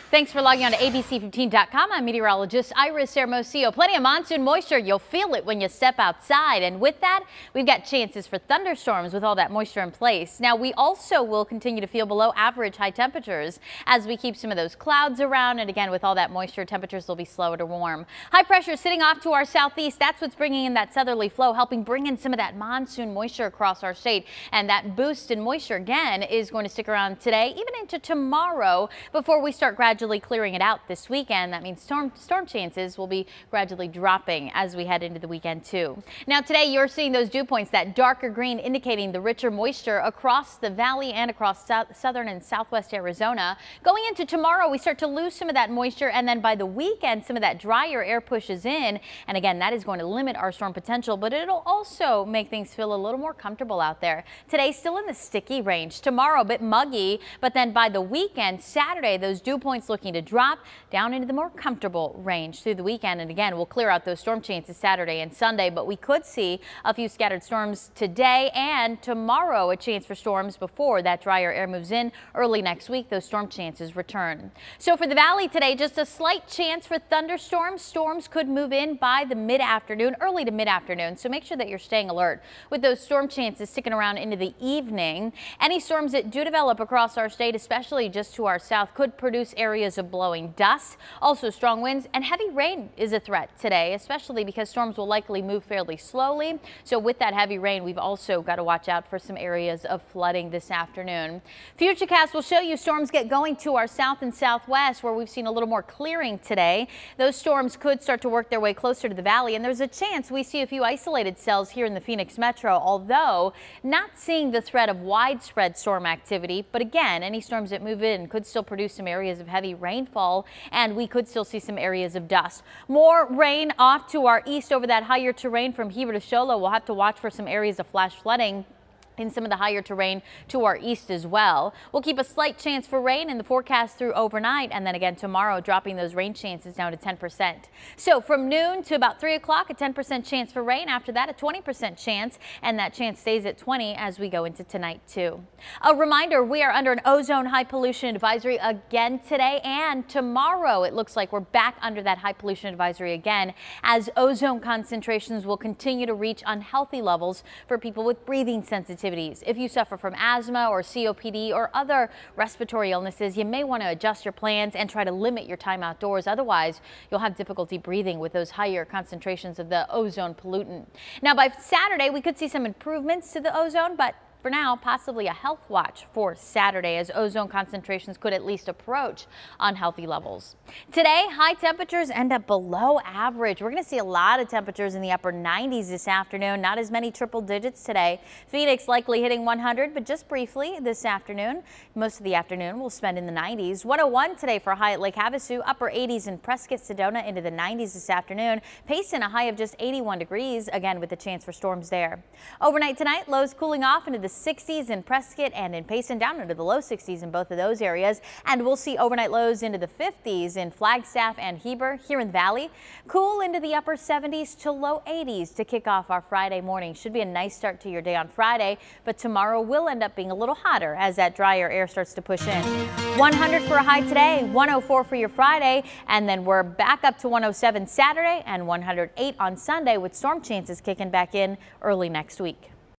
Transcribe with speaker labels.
Speaker 1: Thanks for logging on to ABC15.com. I'm meteorologist Iris Hermosillo. Plenty of monsoon moisture. You'll feel it when you step outside. And with that, we've got chances for thunderstorms with all that moisture in place. Now, we also will continue to feel below average high temperatures as we keep some of those clouds around. And again, with all that moisture, temperatures will be slower to warm. High pressure sitting off to our southeast. That's what's bringing in that southerly flow, helping bring in some of that monsoon moisture across our state. And that boost in moisture again is going to stick around today, even into tomorrow, before we start gradually clearing it out this weekend. That means storm chances will be gradually dropping as we head into the weekend too. Now today you're seeing those dew points, that darker green indicating the richer moisture across the valley and across southern and southwest Arizona. Going into tomorrow, we start to lose some of that moisture, and then by the weekend some of that drier air pushes in, and again that is going to limit our storm potential, but it'll also make things feel a little more comfortable out there. Today still in the sticky range, tomorrow a bit muggy, but then by the weekend, Saturday, those dew points looking to drop down into the more comfortable range through the weekend. And again, we'll clear out those storm chances Saturday and Sunday, but we could see a few scattered storms today and tomorrow, a chance for storms before that drier air moves in early next week. Those storm chances return. So for the valley today, just a slight chance for thunderstorms. Storms could move in by the mid-afternoon, early to mid-afternoon. So make sure that you're staying alert with those storm chances sticking around into the evening. Any storms that do develop across our state, especially just to our south, could produce areas of blowing dust. Also strong winds and heavy rain is a threat today, especially because storms will likely move fairly slowly. So with that heavy rain, we've also got to watch out for some areas of flooding this afternoon. Futurecast will show you storms get going to our south and southwest, where we've seen a little more clearing today. Those storms could start to work their way closer to the valley, and there's a chance we see a few isolated cells here in the Phoenix metro, although not seeing the threat of widespread storm activity. But again, any storms that move in could still produce some areas of heavy rainfall, and we could still see some areas of dust. More rain off to our east over that higher terrain from Heber to Show Low. We'll have to watch for some areas of flash flooding in some of the higher terrain to our east as well. We'll keep a slight chance for rain in the forecast through overnight, and then again tomorrow dropping those rain chances down to 10%. So from noon to about 3 o'clock, a 10% chance for rain. After that, a 20% chance, and that chance stays at 20 as we go into tonight too. A reminder, we are under an ozone high pollution advisory again today and tomorrow. It looks like we're back under that high pollution advisory again, as ozone concentrations will continue to reach unhealthy levels for people with breathing sensitivity. If you suffer from asthma or COPD or other respiratory illnesses, you may want to adjust your plans and try to limit your time outdoors. Otherwise, you'll have difficulty breathing with those higher concentrations of the ozone pollutant. Now, by Saturday, we could see some improvements to the ozone, but for now, possibly a health watch for Saturday, as ozone concentrations could at least approach unhealthy levels. Today, high temperatures end up below average. We're going to see a lot of temperatures in the upper 90s this afternoon. Not as many triple digits today. Phoenix likely hitting 100, but just briefly this afternoon. Most of the afternoon we'll spend in the 90s. 101 today for a high at Lake Havasu. Upper 80s in Prescott, Sedona, into the 90s this afternoon. Payson a high of just 81 degrees, again with a chance for storms there. Overnight tonight, lows cooling off into the 60s in Prescott and in Payson, down into the low 60s in both of those areas. And we'll see overnight lows into the 50s in Flagstaff and Heber. Here in the valley, cool into the upper 70s to low 80s to kick off our Friday morning. Should be a nice start to your day on Friday, but tomorrow will end up being a little hotter as that drier air starts to push in. 100 for a high today, 104 for your Friday, and then we're back up to 107 Saturday and 108 on Sunday, with storm chances kicking back in early next week.